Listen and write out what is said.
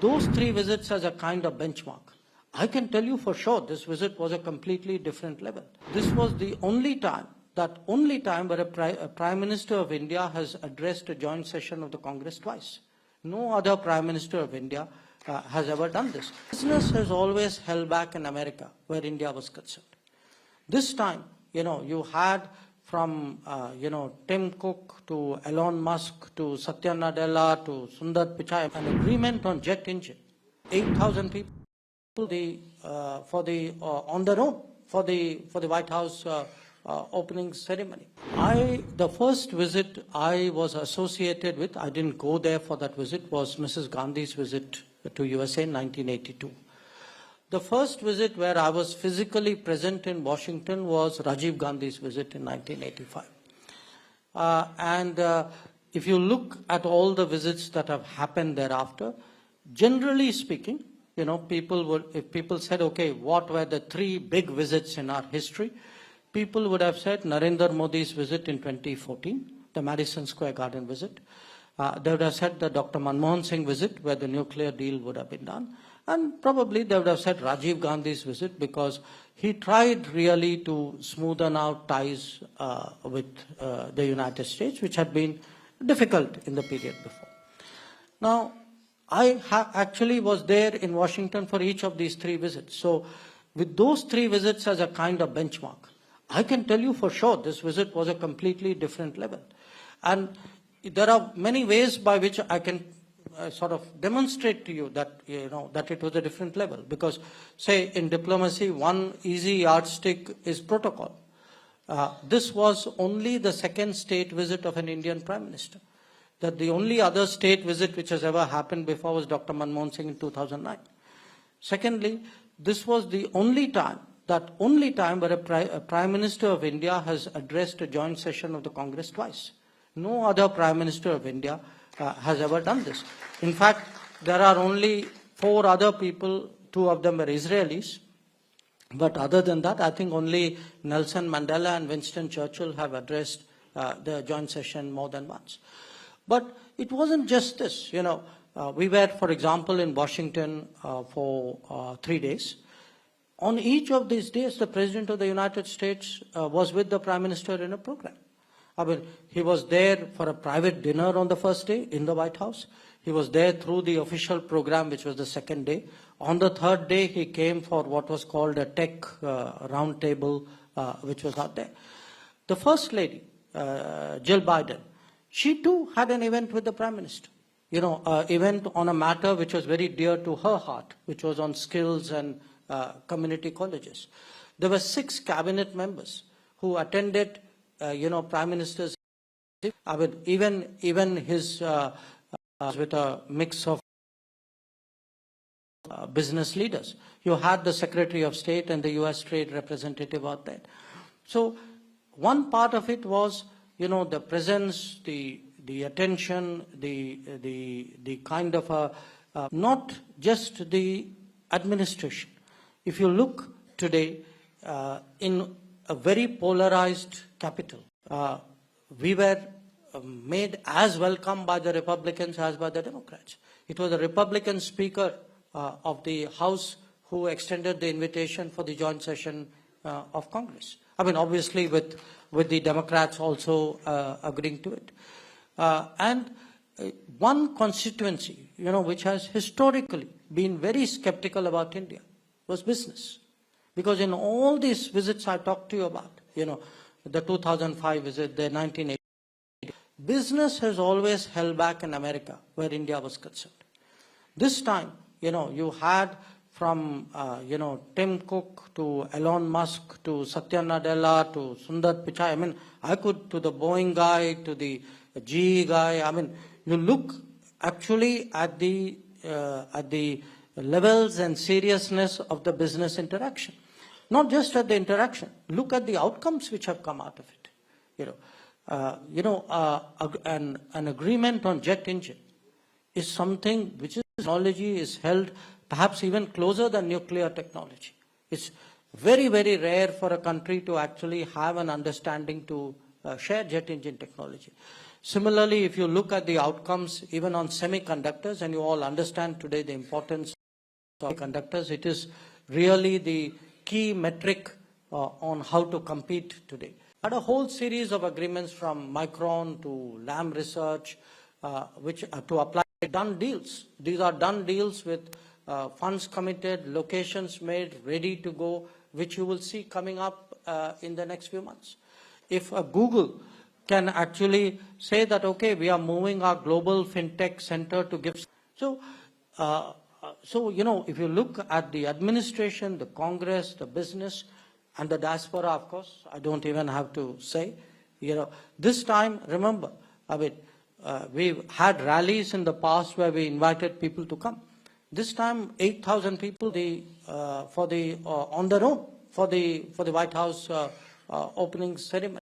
those three visits as a kind of benchmark, I can tell you for sure this visit was a completely different level. This was the only time where a Prime Minister of India has addressed a joint session of the Congress twice. No other Prime Minister of India has ever done this. Business has always held back in America where India was concerned. This time, you had from, Tim Cook to Elon Musk to Satya Nadella to Sundar Pichai, an agreement on jet engine. 8,000 people on their own for the White House opening ceremony. The first visit I was associated with, I didn't go there for that visit, was Mrs. Gandhi's visit to USA in 1982. The first visit where I was physically present in Washington was Rajiv Gandhi's visit in 1985. If you look at all the visits that have happened thereafter, generally speaking, if people said, okay, what were the three big visits in our history? People would have said Narendra Modi's visit in 2014, the Madison Square Garden visit. They would have said the Dr. Manmohan Singh visit, where the nuclear deal would have been done. And probably they would have said Rajiv Gandhi's visit, because he tried really to smoothen out ties with the United States, which had been difficult in the period before. Now, I actually was there in Washington for each of these three visits. So with those three visits as a kind of benchmark, I can tell you for sure this visit was a completely different level. And there are many ways by which I can sort of demonstrate to you that, that it was a different level. Because, say, in diplomacy, one easy yardstick is protocol. This was only the second state visit of an Indian Prime Minister. That the only other state visit which has ever happened before was Dr. Manmohan Singh in 2009. Secondly, this was the only time where a Prime Minister of India has addressed a joint session of the Congress twice. No other Prime Minister of India has ever done this. In fact, there are only 4 other people, 2 of them were Israelis. But other than that, I think only Nelson Mandela and Winston Churchill have addressed the joint session more than once. But it wasn't just this. We were, for example, in Washington for 3 days. On each of these days, the President of the United States was with the Prime Minister in a program. I mean, he was there for a private dinner on the first day in the White House. He was there through the official program, which was the second day. On the third day, he came for what was called a tech roundtable, which was out there. The First Lady, Jill Biden, she too had an event with the Prime Minister. An event on a matter which was very dear to her heart, which was on skills and community colleges. There were 6 cabinet members who attended, Prime Minister's. I mean, even his with a mix of business leaders. You had the Secretary of State and the U.S. Trade Representative out there. So one part of it was, the presence, the attention, the kind of not just the administration. If you look today in a very polarized capital, we were made as welcome by the Republicans as by the Democrats. It was the Republican Speaker of the House who extended the invitation for the joint session of Congress. I mean, obviously with the Democrats also agreeing to it. And one constituency, which has historically been very skeptical about India was business. Because in all these visits I talked to you about, the 2005 visit, the 1980, business has always held back in America where India was concerned. This time, you had from, Tim Cook to Elon Musk to Satya Nadella to Sundar Pichai. I mean, to the Boeing guy, to the GE guy. I mean, you look actually at the levels and seriousness of the business interaction. Not just at the interaction. Look at the outcomes which have come out of it. An agreement on jet engine is something which technology is held perhaps even closer than nuclear technology. It's very, very rare for a country to actually have an understanding to share jet engine technology. Similarly, if you look at the outcomes even on semiconductors, and you all understand today the importance of semiconductors, it is really the key metric on how to compete today. Had a whole series of agreements from Micron to Lam Research, which to apply done deals. These are done deals with funds committed, locations made, ready to go, which you will see coming up in the next few months. If Google can actually say that, okay, we are moving our global fintech center to give. So, if you look at the administration, the Congress, the business, and the diaspora, of course, I don't even have to say, this time, remember, we've had rallies in the past where we invited people to come. This time, 8,000 people on their own for the White House opening ceremony.